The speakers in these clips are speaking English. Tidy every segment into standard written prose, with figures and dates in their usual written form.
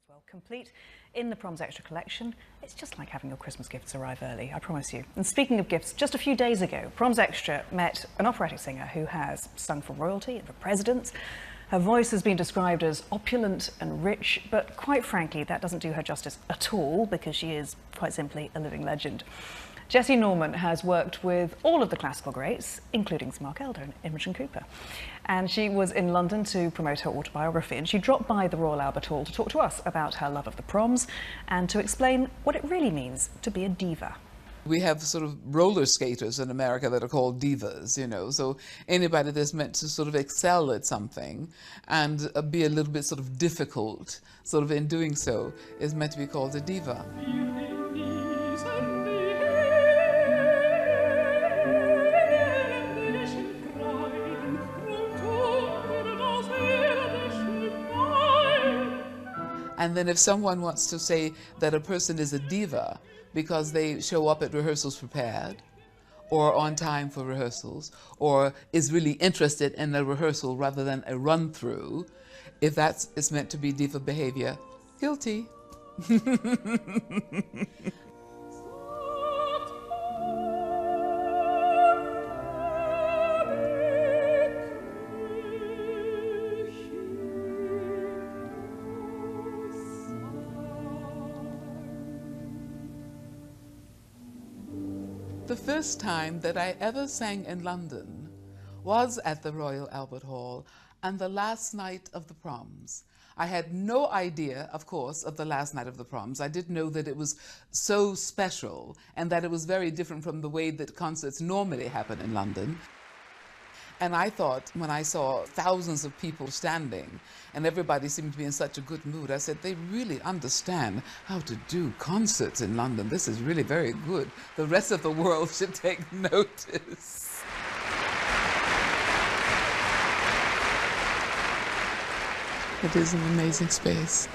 Well, complete in the Proms Extra collection. It's just like having your Christmas gifts arrive early, I promise you. And speaking of gifts, just a few days ago, Proms Extra met an operatic singer who has sung for royalty and for presidents. Her voice has been described as opulent and rich, but quite frankly, that doesn't do her justice at all, because she is quite simply a living legend. Jessye Norman has worked with all of the classical greats, including Mark Elder and Imogen Cooper. And she was in London to promote her autobiography, and she dropped by the Royal Albert Hall to talk to us about her love of the proms and to explain what it really means to be a diva. We have sort of roller skaters in America that are called divas, you know, so anybody that's meant to sort of excel at something and be a little bit sort of difficult, sort of in doing so, is meant to be called a diva. And then if someone wants to say that a person is a diva because they show up at rehearsals prepared, or on time for rehearsals, or is really interested in a rehearsal rather than a run-through, if that is meant to be diva behavior, guilty. The first time that I ever sang in London was at the Royal Albert Hall and the last night of the Proms. I had no idea, of course, of the last night of the Proms. I didn't know that it was so special and that it was very different from the way that concerts normally happen in London. And I thought, when I saw thousands of people standing and everybody seemed to be in such a good mood, I said, they really understand how to do concerts in London. This is really very good. The rest of the world should take notice. It is an amazing space.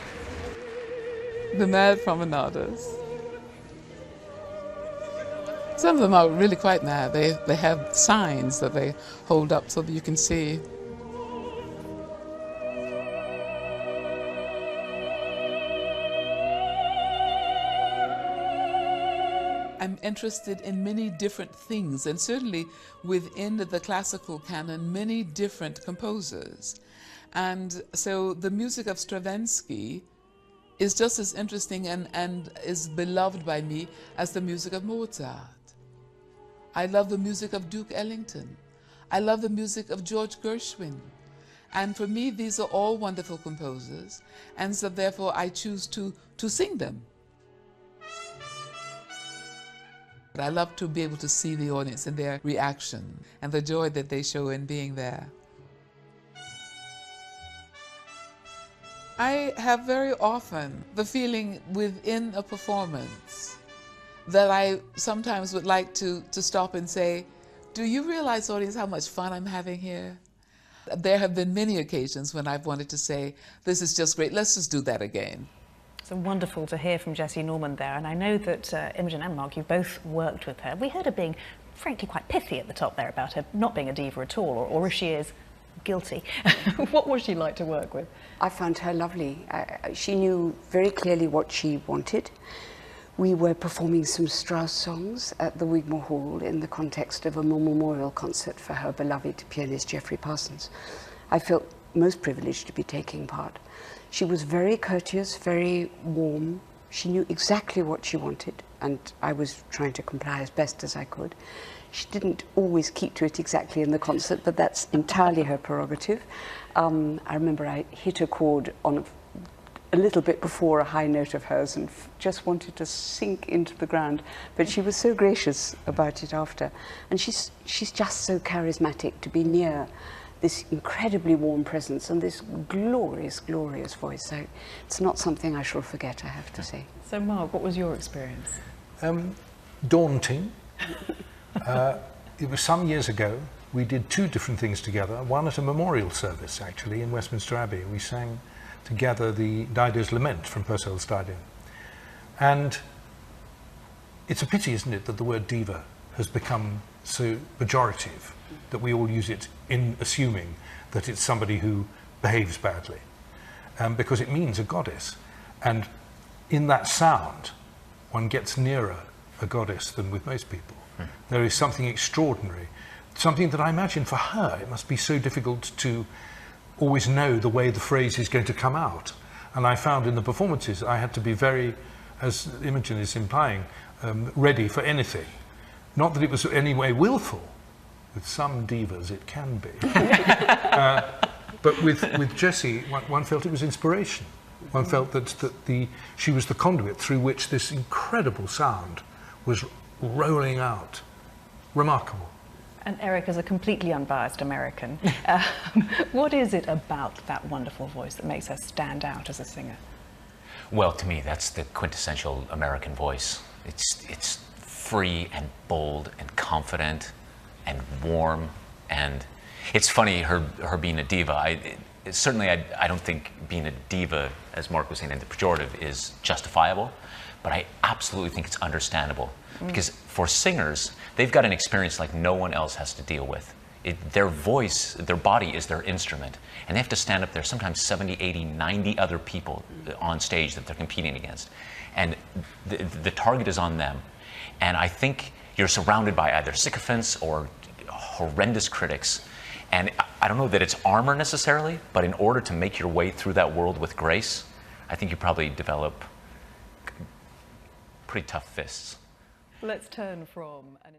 The mad promenaders. Some of them are really quite mad. They have signs that they hold up so that you can see. I'm interested in many different things, and certainly within the classical canon, many different composers. And so the music of Stravinsky is just as interesting and is beloved by me as the music of Mozart. I love the music of Duke Ellington. I love the music of George Gershwin. And for me, these are all wonderful composers, and so therefore I choose to sing them. But I love to be able to see the audience and their reaction and the joy that they show in being there. I have very often the feeling within a performance that I sometimes would like to stop and say, do you realize, audience, how much fun I'm having here? There have been many occasions when I've wanted to say, this is just great, let's just do that again. So wonderful to hear from Jessye Norman there, and I know that Imogen and Mark, you've both worked with her. We heard her being, frankly, quite pithy at the top there about her not being a diva at all, or if she is, guilty. What was she like to work with? I found her lovely. She knew very clearly what she wanted. We were performing some Strauss songs at the Wigmore Hall in the context of a memorial concert for her beloved pianist Geoffrey Parsons. I felt most privileged to be taking part. She was very courteous, very warm. She knew exactly what she wanted, and I was trying to comply as best as I could. She didn't always keep to it exactly in the concert, but that's entirely her prerogative. I remember I hit a chord on a little bit before a high note of hers and just wanted to sink into the ground, but she was so gracious about it after. And she's just so charismatic to be near this incredibly warm presence and this glorious, glorious voice. So it's not something I shall forget, I have to say. So Mark, what was your experience? Daunting. It was some years ago. We did two different things together. One at a memorial service, actually, in Westminster Abbey. We sang together the Dido's Lament from Purcell's Dido. And it's a pity, isn't it, that the word diva has become so pejorative, that we all use it in assuming that it's somebody who behaves badly, because it means a goddess. And in that sound, one gets nearer a goddess than with most people. There is something extraordinary, something that I imagine for her it must be so difficult to always know the way the phrase is going to come out. And I found in the performances I had to be very, as Imogen is implying, ready for anything. Not that it was in any way willful. With some divas it can be. But with Jessye, one felt it was inspiration. One felt that she was the conduit through which this incredible sound was rolling out. Remarkable. And Eric, as a completely unbiased American, what is it about that wonderful voice that makes her stand out as a singer? Well, to me, that's the quintessential American voice. It's free and bold and confident and warm, and it's funny her being a diva. Certainly I don't think being a diva, as Mark was saying, in the pejorative, is justifiable, but I absolutely think it's understandable. Because for singers, they've got an experience like no one else has to deal with. Their voice, their body is their instrument, and they have to stand up there, sometimes 70, 80, 90 other people on stage that they're competing against. And the target is on them. And I think you're surrounded by either sycophants or horrendous critics. And I don't know that it's armor necessarily, but in order to make your way through that world with grace, I think you probably develop pretty tough fists. Let's turn from an